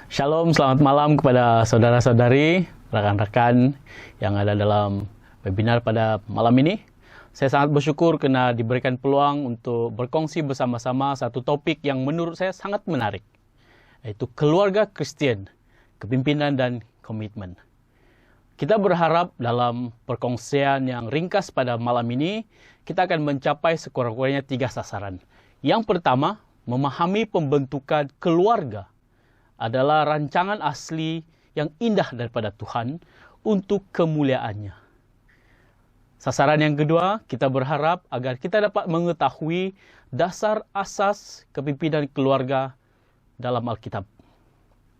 Shalom, selamat malam kepada saudara-saudari, rekan-rekan yang ada dalam webinar pada malam ini. Saya sangat bersyukur karena diberikan peluang untuk berkongsi bersama-sama satu topik yang menurut saya sangat menarik, yaitu keluarga Kristen, kepimpinan dan komitmen. Kita berharap dalam perkongsian yang ringkas pada malam ini, kita akan mencapai sekurang-kurangnya 3 sasaran. Yang pertama, memahami pembentukan keluarga adalah rancangan asli yang indah daripada Tuhan untuk kemuliaannya. Sasaran yang kedua, kita berharap agar kita dapat mengetahui dasar asas kepimpinan keluarga dalam Alkitab.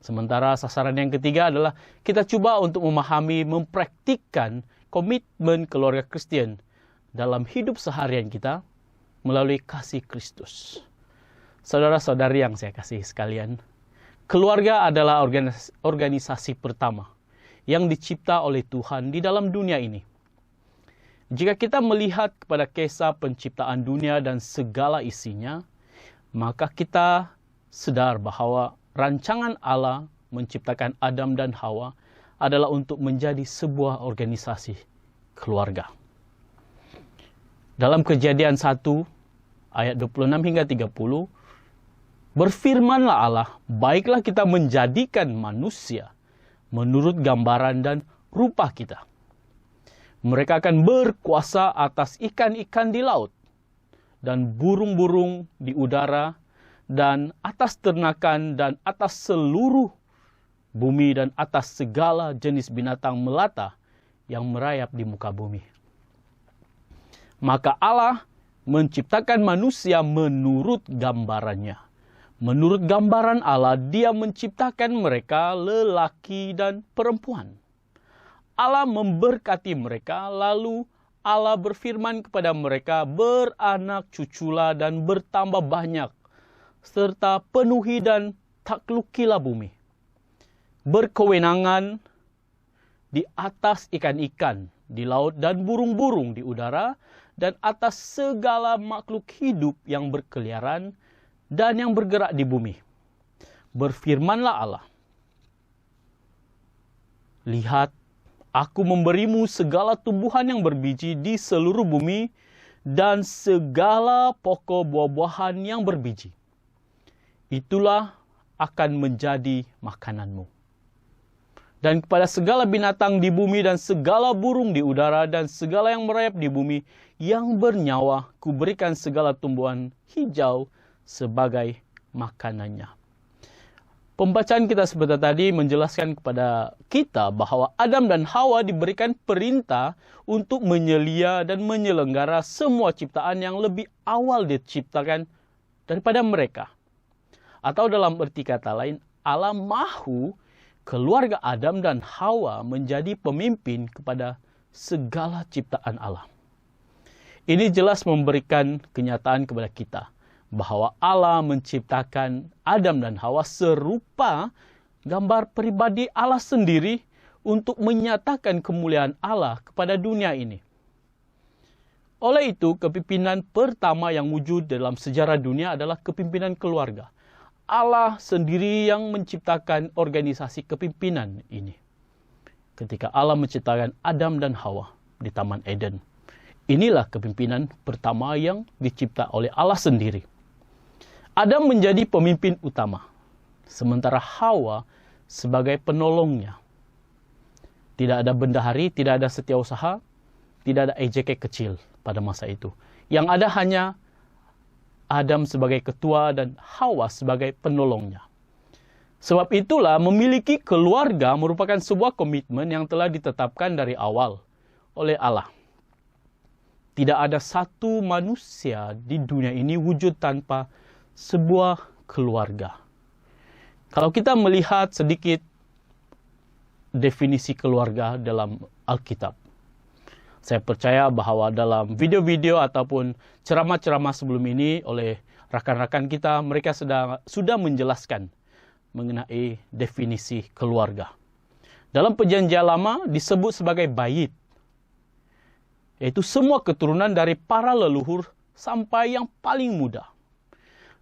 Sementara sasaran yang ketiga adalah kita coba untuk memahami, mempraktikkan komitmen keluarga Kristen dalam hidup seharian kita melalui kasih Kristus. Saudara-saudari yang saya kasih sekalian, keluarga adalah organisasi pertama yang dicipta oleh Tuhan di dalam dunia ini. Jika kita melihat kepada kisah penciptaan dunia dan segala isinya, maka kita sadar bahwa rancangan Allah menciptakan Adam dan Hawa adalah untuk menjadi sebuah organisasi keluarga. Dalam Kejadian 1 ayat 26 hingga 30, berfirmanlah Allah, baiklah kita menjadikan manusia menurut gambaran dan rupa kita. Mereka akan berkuasa atas ikan-ikan di laut, dan burung-burung di udara, dan atas ternakan, dan atas seluruh bumi, dan atas segala jenis binatang melata yang merayap di muka bumi. Maka Allah menciptakan manusia menurut gambarannya. Menurut gambaran Allah, Dia menciptakan mereka lelaki dan perempuan. Allah memberkati mereka, lalu Allah berfirman kepada mereka, beranak cuculah dan bertambah banyak, serta penuhi dan taklukilah bumi. Berkewenangan di atas ikan-ikan di laut dan burung-burung di udara, dan atas segala makhluk hidup yang berkeliaran dan yang bergerak di bumi. Berfirmanlah Allah, lihat, aku memberimu segala tumbuhan yang berbiji di seluruh bumi, dan segala pokok buah-buahan yang berbiji. Itulah akan menjadi makananmu. Dan kepada segala binatang di bumi dan segala burung di udara dan segala yang merayap di bumi yang bernyawa, kuberikan segala tumbuhan hijau sebagai makanannya. Pembacaan kita sebentar tadi menjelaskan kepada kita bahwa Adam dan Hawa diberikan perintah untuk menyelia dan menyelenggara semua ciptaan yang lebih awal diciptakan daripada mereka. Atau dalam arti kata lain, Allah mahu keluarga Adam dan Hawa menjadi pemimpin kepada segala ciptaan Allah. Ini jelas memberikan kenyataan kepada kita bahwa Allah menciptakan Adam dan Hawa serupa gambar pribadi Allah sendiri untuk menyatakan kemuliaan Allah kepada dunia ini. Oleh itu, kepimpinan pertama yang wujud dalam sejarah dunia adalah kepimpinan keluarga. Allah sendiri yang menciptakan organisasi kepimpinan ini. Ketika Allah menciptakan Adam dan Hawa di Taman Eden, inilah kepimpinan pertama yang dicipta oleh Allah sendiri. Adam menjadi pemimpin utama, sementara Hawa sebagai penolongnya. Tidak ada bendahari, tidak ada setiausaha, tidak ada ejek kecil pada masa itu. Yang ada hanya Adam sebagai ketua dan Hawa sebagai penolongnya. Sebab itulah memiliki keluarga merupakan sebuah komitmen yang telah ditetapkan dari awal oleh Allah. Tidak ada satu manusia di dunia ini wujud tanpa sebuah keluarga. Kalau kita melihat sedikit definisi keluarga dalam Alkitab, saya percaya bahwa dalam video-video ataupun ceramah-ceramah sebelum ini oleh rakan-rakan kita, mereka sudah menjelaskan mengenai definisi keluarga. Dalam Perjanjian Lama disebut sebagai bait, yaitu semua keturunan dari para leluhur sampai yang paling muda.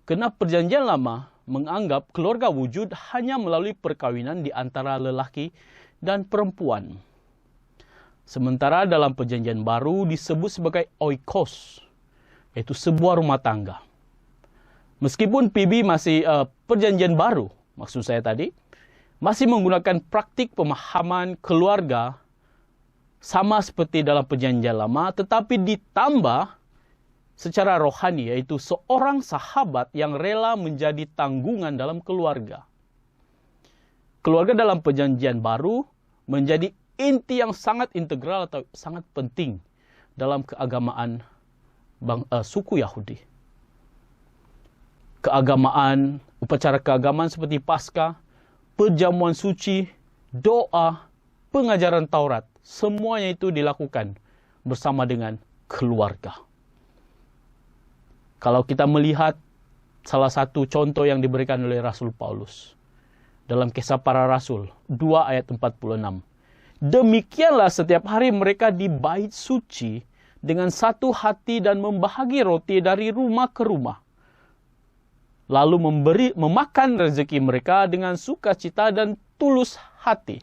Karena Perjanjian Lama menganggap keluarga wujud hanya melalui perkawinan di antara lelaki dan perempuan. Sementara dalam Perjanjian Baru disebut sebagai oikos, yaitu sebuah rumah tangga. Meskipun PB masih Perjanjian Baru, maksud saya tadi, masih menggunakan praktik pemahaman keluarga sama seperti dalam Perjanjian Lama, tetapi ditambah secara rohani, yaitu seorang sahabat yang rela menjadi tanggungan dalam keluarga. Keluarga dalam Perjanjian Baru menjadi inti yang sangat integral atau sangat penting dalam keagamaan suku Yahudi. Keagamaan, upacara keagamaan seperti Paskah, perjamuan suci, doa, pengajaran Taurat, semuanya itu dilakukan bersama dengan keluarga. Kalau kita melihat salah satu contoh yang diberikan oleh Rasul Paulus dalam Kisah Para Rasul 2 ayat 46. Demikianlah setiap hari mereka di bait suci dengan satu hati dan membahagi roti dari rumah ke rumah. Lalu memakan rezeki mereka dengan sukacita dan tulus hati.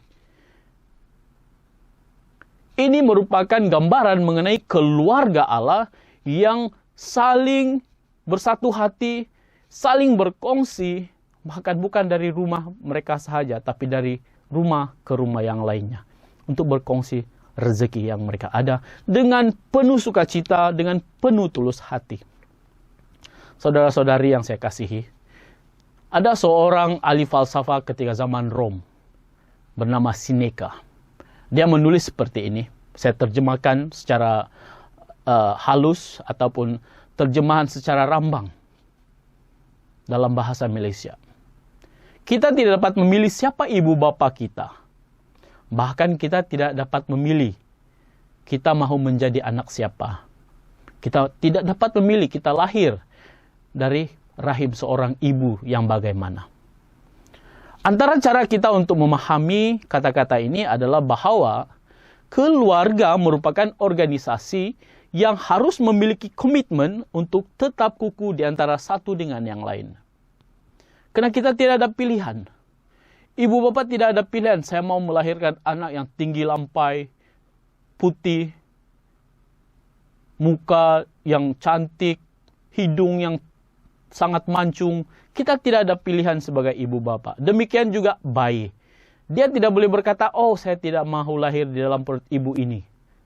Ini merupakan gambaran mengenai keluarga Allah yang saling bersatu hati, saling berkongsi, bahkan bukan dari rumah mereka sahaja, tapi dari rumah ke rumah yang lainnya, untuk berkongsi rezeki yang mereka ada dengan penuh sukacita, dengan penuh tulus hati. Saudara-saudari yang saya kasihi, ada seorang ahli falsafah ketika zaman Rom, bernama Seneca. Dia menulis seperti ini, saya terjemahkan secara halus ataupun terjemahan secara rambang dalam bahasa Malaysia. Kita tidak dapat memilih siapa ibu bapa kita. Bahkan kita tidak dapat memilih kita mahu menjadi anak siapa. Kita tidak dapat memilih kita lahir dari rahim seorang ibu yang bagaimana. Antara cara kita untuk memahami kata-kata ini adalah bahwa keluarga merupakan organisasi yang harus memiliki komitmen untuk tetap kukuh di antara satu dengan yang lain. Karena kita tidak ada pilihan. Ibu bapa tidak ada pilihan. Saya mau melahirkan anak yang tinggi lampai, putih, muka yang cantik, hidung yang sangat mancung. Kita tidak ada pilihan sebagai ibu bapa. Demikian juga bayi. Dia tidak boleh berkata, oh saya tidak mahu lahir di dalam perut ibu ini.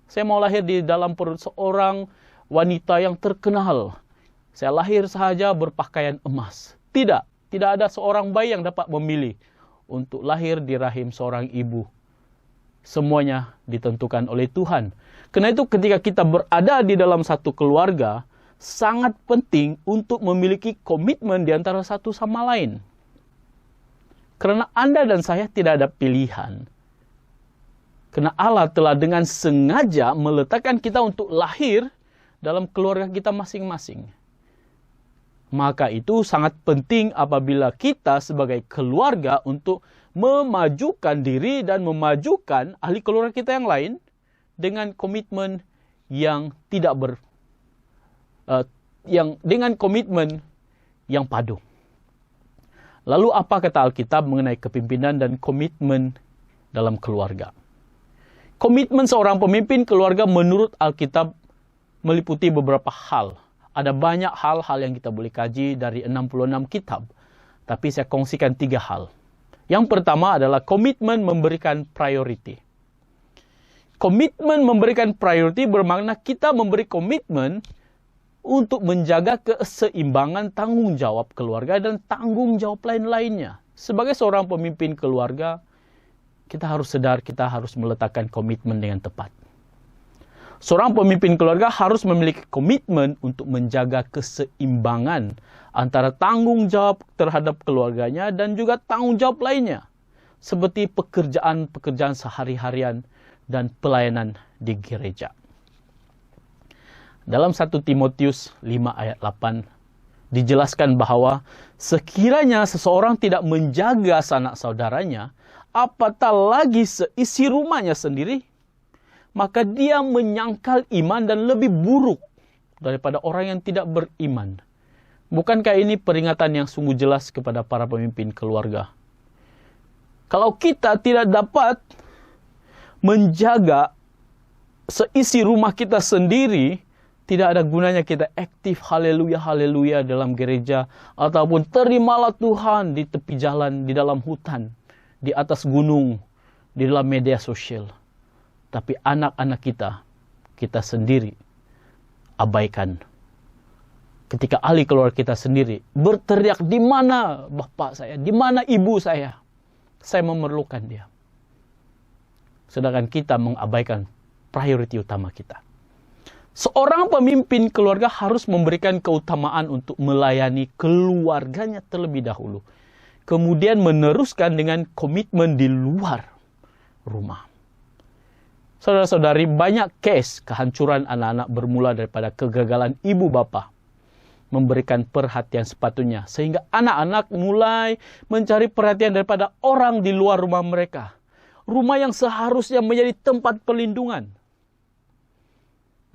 Saya mau lahir di dalam perut seorang wanita yang terkenal. Saya lahir sahaja berpakaian emas. Tidak ada seorang bayi yang dapat memilih untuk lahir di rahim seorang ibu. Semuanya ditentukan oleh Tuhan. Karena itu ketika kita berada di dalam satu keluarga, sangat penting untuk memiliki komitmen di antara satu sama lain. Karena Anda dan saya tidak ada pilihan. Karena Allah telah dengan sengaja meletakkan kita untuk lahir dalam keluarga kita masing-masing. Maka itu sangat penting apabila kita sebagai keluarga untuk memajukan diri dan memajukan ahli keluarga kita yang lain dengan komitmen yang dengan komitmen yang padu. Lalu apa kata Alkitab mengenai kepimpinan dan komitmen dalam keluarga? Komitmen seorang pemimpin keluarga menurut Alkitab meliputi beberapa hal. Ada banyak hal-hal yang kita boleh kaji dari 66 kitab. Tapi saya kongsikan 3 hal. Yang pertama adalah komitmen memberikan priority. Komitmen memberikan priority bermakna kita memberi komitmen untuk menjaga keseimbangan tanggung jawab keluarga dan tanggung jawab lain-lainnya. Sebagai seorang pemimpin keluarga, kita harus sadar, kita harus meletakkan komitmen dengan tepat. Seorang pemimpin keluarga harus memiliki komitmen untuk menjaga keseimbangan antara tanggung jawab terhadap keluarganya dan juga tanggung jawab lainnya, seperti pekerjaan-pekerjaan sehari-harian dan pelayanan di gereja. Dalam 1 Timotius 5 ayat 8 dijelaskan bahwa sekiranya seseorang tidak menjaga sanak saudaranya, apatah lagi seisi rumahnya sendiri, maka dia menyangkal iman dan lebih buruk daripada orang yang tidak beriman. Bukankah ini peringatan yang sungguh jelas kepada para pemimpin keluarga? Kalau kita tidak dapat menjaga seisi rumah kita sendiri, tidak ada gunanya kita aktif haleluya haleluya dalam gereja, ataupun terimalah Tuhan di tepi jalan, di dalam hutan, di atas gunung, di dalam media sosial. Tapi anak-anak kita sendiri abaikan. Ketika ahli keluarga kita sendiri berteriak, di mana bapak saya, di mana ibu saya memerlukan dia. Sedangkan kita mengabaikan priority utama kita. Seorang pemimpin keluarga harus memberikan keutamaan untuk melayani keluarganya terlebih dahulu. Kemudian meneruskan dengan komitmen di luar rumah. Saudara-saudari, banyak case kehancuran anak-anak bermula daripada kegagalan ibu bapa memberikan perhatian sepatunya, sehingga anak-anak mulai mencari perhatian daripada orang di luar rumah mereka. Rumah yang seharusnya menjadi tempat perlindungan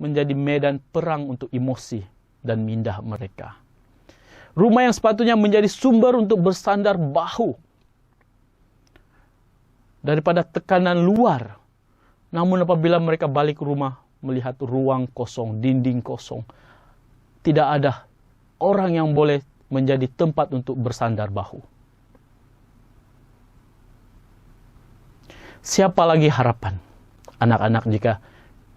menjadi medan perang untuk emosi dan mindah mereka. Rumah yang sepatutnya menjadi sumber untuk bersandar bahu daripada tekanan luar. Namun apabila mereka balik ke rumah, melihat ruang kosong, dinding kosong, tidak ada orang yang boleh menjadi tempat untuk bersandar bahu. Siapa lagi harapan anak-anak jika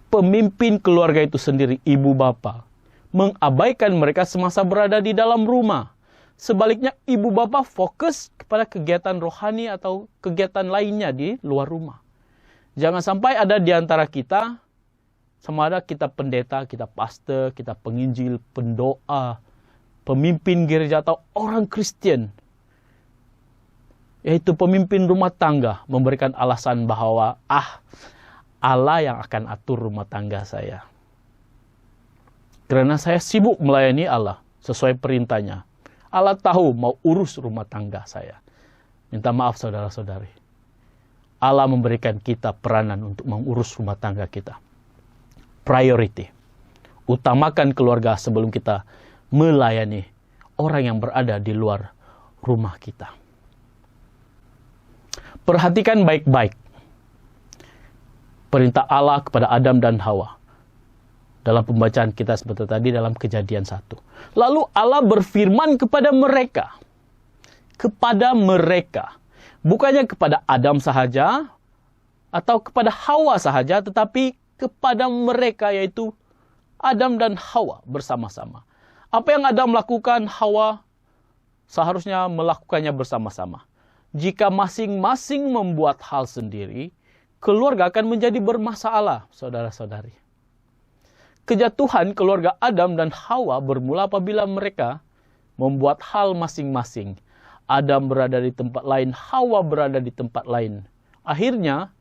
pemimpin keluarga itu sendiri, ibu bapa, mengabaikan mereka semasa berada di dalam rumah? Sebaliknya, ibu bapa fokus kepada kegiatan rohani atau kegiatan lainnya di luar rumah. Jangan sampai ada di antara kita, sama ada kita pendeta, kita pastor, kita penginjil, pendoa, pemimpin gereja atau orang Kristen, yaitu pemimpin rumah tangga, memberikan alasan bahwa Allah yang akan atur rumah tangga saya. Karena saya sibuk melayani Allah sesuai perintahnya. Allah tahu mau urus rumah tangga saya. Minta maaf saudara-saudari. Allah memberikan kita peranan untuk mengurus rumah tangga kita. Priority. Utamakan keluarga sebelum kita melayani orang yang berada di luar rumah kita. Perhatikan baik-baik perintah Allah kepada Adam dan Hawa dalam pembacaan kita seperti tadi dalam Kejadian 1. Lalu Allah berfirman kepada mereka. Bukannya kepada Adam sahaja atau kepada Hawa sahaja, tetapi kepada mereka, yaitu Adam dan Hawa bersama-sama. Apa yang Adam lakukan, Hawa seharusnya melakukannya bersama-sama. Jika masing-masing membuat hal sendiri, keluarga akan menjadi bermasalah, saudara-saudari. Kejatuhan keluarga Adam dan Hawa bermula apabila mereka membuat hal masing-masing. Adam berada di tempat lain, Hawa berada di tempat lain. Akhirnya,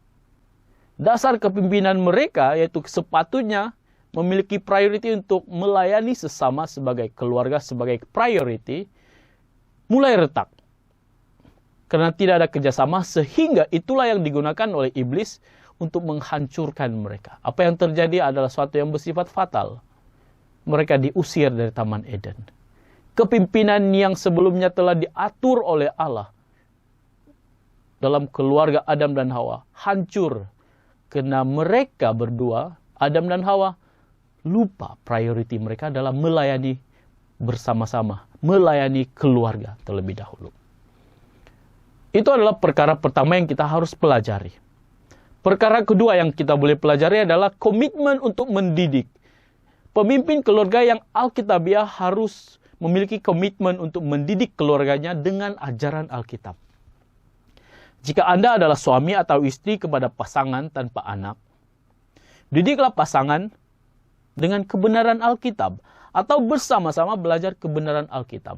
dasar kepimpinan mereka, yaitu sepatutnya memiliki priority untuk melayani sesama sebagai keluarga, sebagai priority, mulai retak. Karena tidak ada kerjasama, sehingga itulah yang digunakan oleh iblis untuk menghancurkan mereka. Apa yang terjadi adalah suatu yang bersifat fatal. Mereka diusir dari Taman Eden. Kepimpinan yang sebelumnya telah diatur oleh Allah dalam keluarga Adam dan Hawa hancur. Karena mereka berdua, Adam dan Hawa, lupa priority mereka dalam melayani bersama-sama. Melayani keluarga terlebih dahulu. Itu adalah perkara pertama yang kita harus pelajari. Perkara kedua yang kita boleh pelajari adalah komitmen untuk mendidik. Pemimpin keluarga yang Alkitabiah harus memiliki komitmen untuk mendidik keluarganya dengan ajaran Alkitab. Jika Anda adalah suami atau istri kepada pasangan tanpa anak, didiklah pasangan dengan kebenaran Alkitab atau bersama-sama belajar kebenaran Alkitab.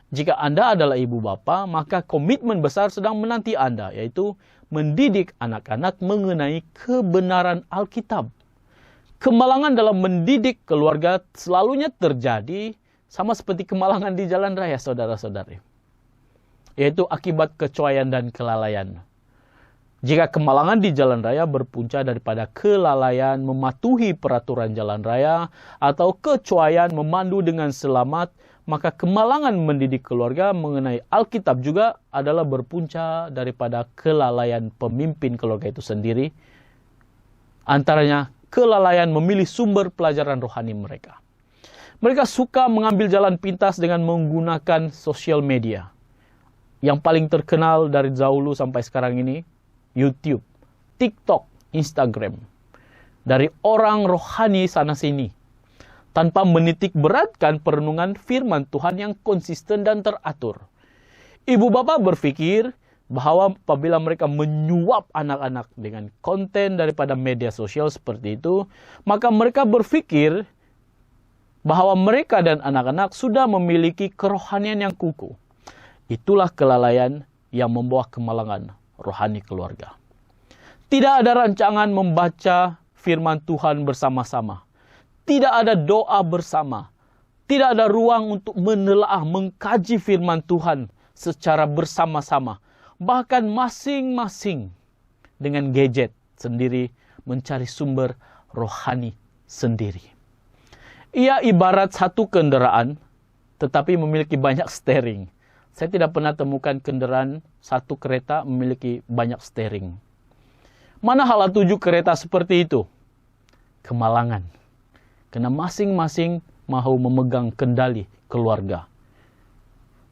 Jika Anda adalah ibu bapa, maka komitmen besar sedang menanti Anda, yaitu mendidik anak-anak mengenai kebenaran Alkitab. Kemalangan dalam mendidik keluarga selalunya terjadi sama seperti kemalangan di jalan raya, saudara-saudari. Yaitu akibat kecuaian dan kelalaian. Jika kemalangan di jalan raya berpunca daripada kelalaian mematuhi peraturan jalan raya atau kecuaian memandu dengan selamat, maka kemalangan mendidik keluarga mengenai Alkitab juga adalah berpunca daripada kelalaian pemimpin keluarga itu sendiri. Antaranya kelalaian memilih sumber pelajaran rohani mereka. Mereka suka mengambil jalan pintas dengan menggunakan sosial media. Yang paling terkenal dari dahulu sampai sekarang ini, YouTube, TikTok, Instagram. Dari orang rohani sana-sini. Tanpa menitik beratkan perenungan firman Tuhan yang konsisten dan teratur. Ibu bapak berpikir bahwa apabila mereka menyuap anak-anak dengan konten daripada media sosial seperti itu, maka mereka berpikir bahwa mereka dan anak-anak sudah memiliki kerohanian yang kukuh. Itulah kelalaian yang membawa kemalangan rohani keluarga. Tidak ada rancangan membaca firman Tuhan bersama-sama. Tidak ada doa bersama. Tidak ada ruang untuk menelaah, mengkaji firman Tuhan secara bersama-sama. Bahkan masing-masing dengan gadget sendiri mencari sumber rohani sendiri. Ia ibarat satu kendaraan tetapi memiliki banyak steering. Saya tidak pernah temukan kendaraan satu kereta memiliki banyak steering. Mana hala tuju kereta seperti itu? Kemalangan. Karena masing-masing mau memegang kendali keluarga.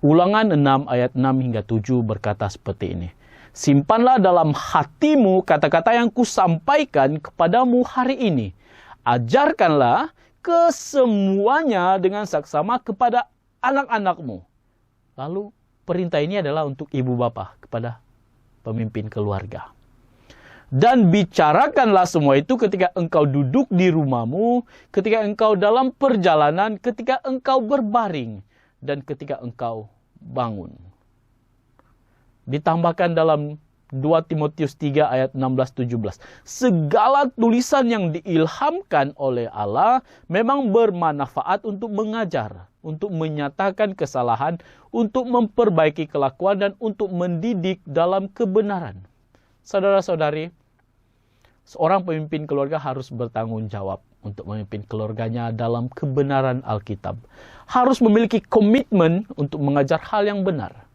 Ulangan 6 ayat 6 hingga 7 berkata seperti ini. Simpanlah dalam hatimu kata-kata yang kusampaikan kepadamu hari ini. Ajarkanlah kesemuanya dengan saksama kepada anak-anakmu. Lalu perintah ini adalah untuk ibu bapa kepada pemimpin keluarga. Dan bicarakanlah semua itu ketika engkau duduk di rumahmu, ketika engkau dalam perjalanan, ketika engkau berbaring, dan ketika engkau bangun. Ditambahkan dalam 2 Timotius 3 ayat 16-17. Segala tulisan yang diilhamkan oleh Allah memang bermanfaat untuk mengajar, untuk menyatakan kesalahan, untuk memperbaiki kelakuan, dan untuk mendidik dalam kebenaran. Saudara-saudari, seorang pemimpin keluarga harus bertanggung jawab untuk memimpin keluarganya dalam kebenaran Alkitab. Harus memiliki komitmen untuk mengajar hal yang benar.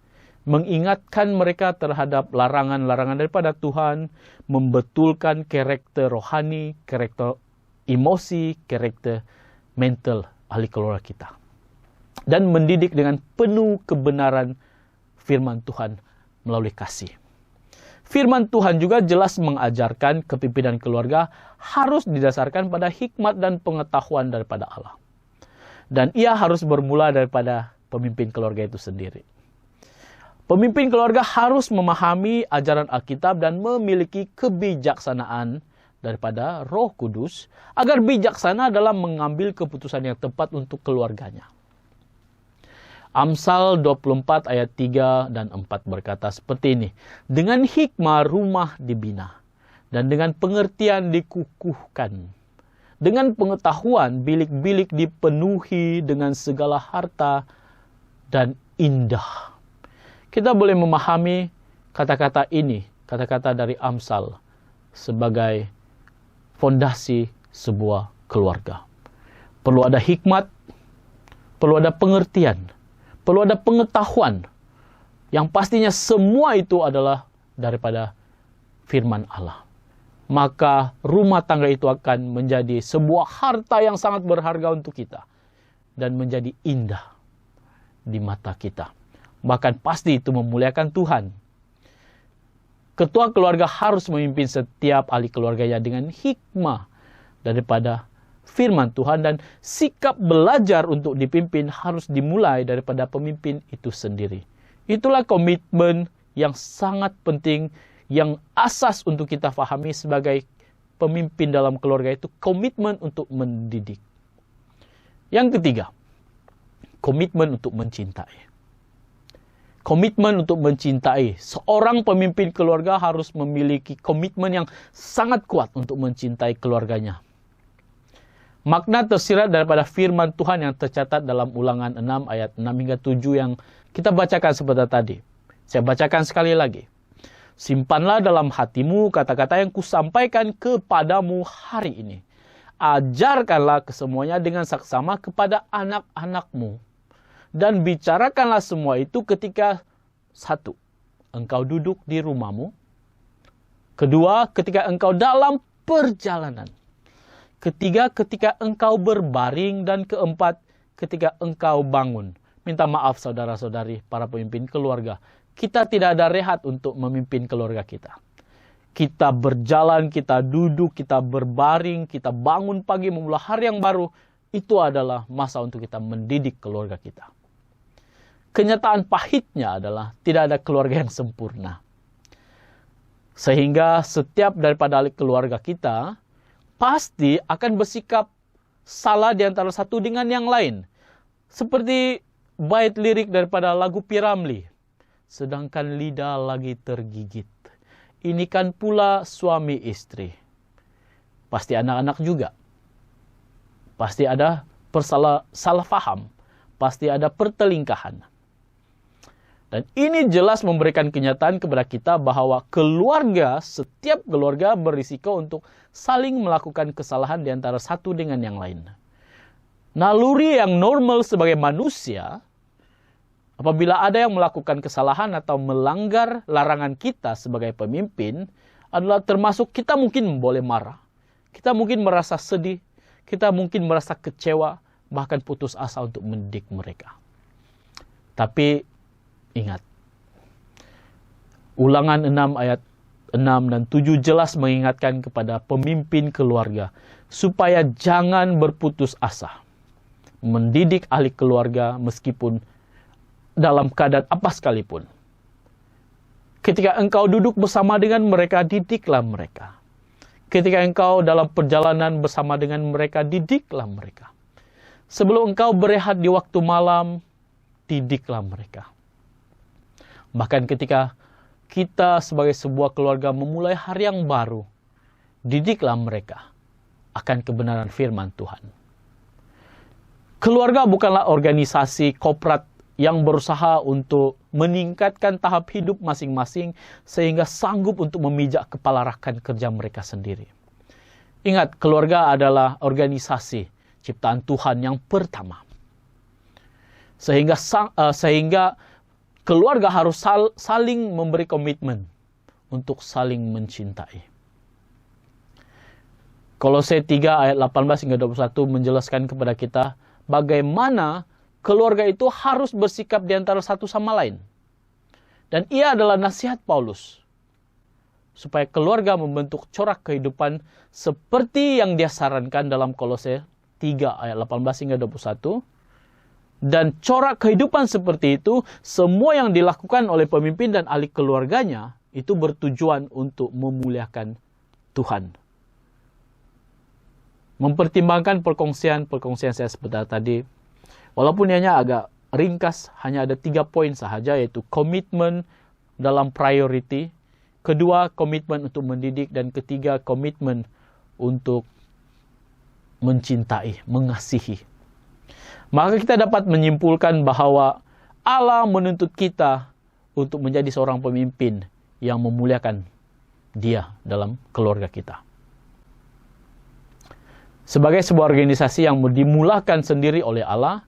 Mengingatkan mereka terhadap larangan-larangan daripada Tuhan, membetulkan karakter rohani, karakter emosi, karakter mental ahli keluarga kita. Dan mendidik dengan penuh kebenaran firman Tuhan melalui kasih. Firman Tuhan juga jelas mengajarkan kepimpinan keluarga harus didasarkan pada hikmat dan pengetahuan daripada Allah. Dan ia harus bermula daripada pemimpin keluarga itu sendiri. Pemimpin keluarga harus memahami ajaran Alkitab dan memiliki kebijaksanaan daripada Roh Kudus agar bijaksana dalam mengambil keputusan yang tepat untuk keluarganya. Amsal 24 ayat 3 dan 4 berkata seperti ini. Dengan hikmah rumah dibina dan dengan pengertian dikukuhkan. Dengan pengetahuan bilik-bilik dipenuhi dengan segala harta dan indah. Kita boleh memahami kata-kata ini, kata-kata dari Amsal, sebagai fondasi sebuah keluarga. Perlu ada hikmat, perlu ada pengertian, perlu ada pengetahuan. Yang pastinya semua itu adalah daripada firman Allah. Maka rumah tangga itu akan menjadi sebuah harta yang sangat berharga untuk kita. Dan menjadi indah di mata kita. Bahkan pasti itu memuliakan Tuhan. Ketua keluarga harus memimpin setiap ahli keluarganya dengan hikmah daripada firman Tuhan. Dan sikap belajar untuk dipimpin harus dimulai daripada pemimpin itu sendiri. Itulah komitmen yang sangat penting, yang asas untuk kita fahami sebagai pemimpin dalam keluarga itu. Komitmen untuk mendidik. Yang ketiga, komitmen untuk mencintai. Komitmen untuk mencintai. Seorang pemimpin keluarga harus memiliki komitmen yang sangat kuat untuk mencintai keluarganya. Makna tersirat daripada firman Tuhan yang tercatat dalam Ulangan 6 ayat 6 hingga 7 yang kita bacakan seperti tadi. Saya bacakan sekali lagi. Simpanlah dalam hatimu kata-kata yang kusampaikan kepadamu hari ini. Ajarkanlah kesemuanya dengan saksama kepada anak-anakmu. Dan bicarakanlah semua itu ketika satu, engkau duduk di rumahmu. Kedua, ketika engkau dalam perjalanan. Ketiga, ketika engkau berbaring. Dan keempat, ketika engkau bangun. Minta maaf saudara-saudari, para pemimpin keluarga. Kita tidak ada rehat untuk memimpin keluarga kita. Kita berjalan, kita duduk, kita berbaring, kita bangun pagi memulai hari yang baru. Itu adalah masa untuk kita mendidik keluarga kita. Kenyataan pahitnya adalah tidak ada keluarga yang sempurna. Sehingga setiap daripada ahli keluarga kita pasti akan bersikap salah di antara satu dengan yang lain. Seperti bait lirik daripada lagu P. Ramlee. Sedangkan lidah lagi tergigit. Ini kan pula suami istri. Pasti anak-anak juga. Pasti ada salah faham. Pasti ada pertelingkahan. Dan ini jelas memberikan kenyataan kepada kita bahwa keluarga, setiap keluarga berisiko untuk saling melakukan kesalahan di antara satu dengan yang lain. Naluri yang normal sebagai manusia, apabila ada yang melakukan kesalahan atau melanggar larangan kita sebagai pemimpin, adalah termasuk kita mungkin boleh marah. Kita mungkin merasa sedih, kita mungkin merasa kecewa, bahkan putus asa untuk mendidik mereka. Tapi ingat, Ulangan 6 ayat 6 dan 7 jelas mengingatkan kepada pemimpin keluarga supaya jangan berputus asa. Mendidik ahli keluarga meskipun dalam keadaan apa sekalipun. Ketika engkau duduk bersama dengan mereka, didiklah mereka. Ketika engkau dalam perjalanan bersama dengan mereka, didiklah mereka. Sebelum engkau berehat di waktu malam, didiklah mereka. Bahkan ketika kita sebagai sebuah keluarga memulai hari yang baru, didiklah mereka akan kebenaran firman Tuhan. Keluarga bukanlah organisasi korporat yang berusaha untuk meningkatkan tahap hidup masing-masing sehingga sanggup untuk memijak kepala rakan kerja mereka sendiri. Ingat, keluarga adalah organisasi ciptaan Tuhan yang pertama. Sehingga keluarga harus saling memberi komitmen untuk saling mencintai. Kolose 3 ayat 18 hingga 21 menjelaskan kepada kita bagaimana keluarga itu harus bersikap di antara satu sama lain. Dan ia adalah nasihat Paulus. Supaya keluarga membentuk corak kehidupan seperti yang dia sarankan dalam Kolose 3 ayat 18 hingga 21. Dan corak kehidupan seperti itu, semua yang dilakukan oleh pemimpin dan ahli keluarganya, itu bertujuan untuk memuliakan Tuhan. Mempertimbangkan perkongsian saya sebentar tadi, walaupun hanya agak ringkas, hanya ada 3 poin sahaja, yaitu komitmen dalam priority, kedua komitmen untuk mendidik, dan ketiga komitmen untuk mencintai, mengasihi. Maka kita dapat menyimpulkan bahwa Allah menuntut kita untuk menjadi seorang pemimpin yang memuliakan Dia dalam keluarga kita. Sebagai sebuah organisasi yang dimulakan sendiri oleh Allah,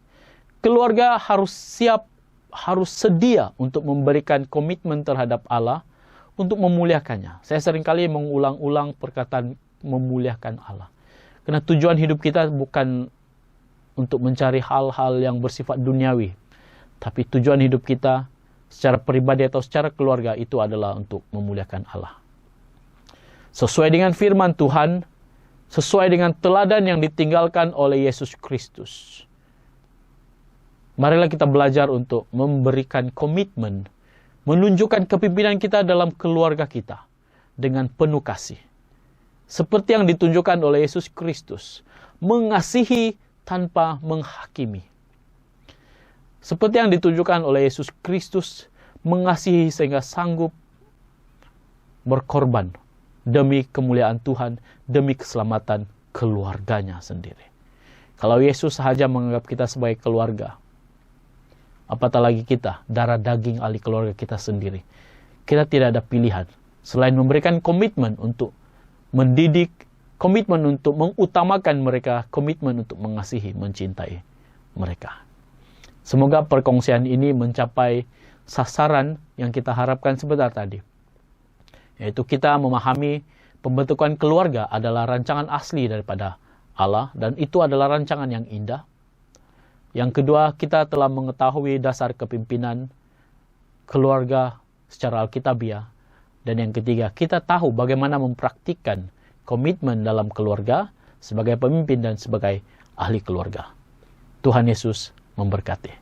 keluarga harus siap, harus sedia untuk memberikan komitmen terhadap Allah untuk memuliakannya. Saya seringkali mengulang-ulang perkataan memuliakan Allah. Karena tujuan hidup kita bukan untuk mencari hal-hal yang bersifat duniawi. Tapi tujuan hidup kita secara pribadi atau secara keluarga itu adalah untuk memuliakan Allah. Sesuai dengan firman Tuhan, sesuai dengan teladan yang ditinggalkan oleh Yesus Kristus. Marilah kita belajar untuk memberikan komitmen, menunjukkan kepimpinan kita dalam keluarga kita dengan penuh kasih. Seperti yang ditunjukkan oleh Yesus Kristus, mengasihi tanpa menghakimi. Seperti yang ditunjukkan oleh Yesus Kristus, mengasihi sehingga sanggup berkorban demi kemuliaan Tuhan, demi keselamatan keluarganya sendiri. Kalau Yesus sahaja menganggap kita sebagai keluarga, apatah lagi kita, darah daging ahli keluarga kita sendiri. Kita tidak ada pilihan selain memberikan komitmen untuk mendidik, komitmen untuk mengutamakan mereka, komitmen untuk mengasihi, mencintai mereka. Semoga perkongsian ini mencapai sasaran yang kita harapkan sebentar tadi. Yaitu kita memahami pembentukan keluarga adalah rancangan asli daripada Allah dan itu adalah rancangan yang indah. Yang kedua, kita telah mengetahui dasar kepimpinan keluarga secara alkitabiah. Dan yang ketiga, kita tahu bagaimana mempraktikkan komitmen dalam keluarga sebagai pemimpin dan sebagai ahli keluarga. Tuhan Yesus memberkati.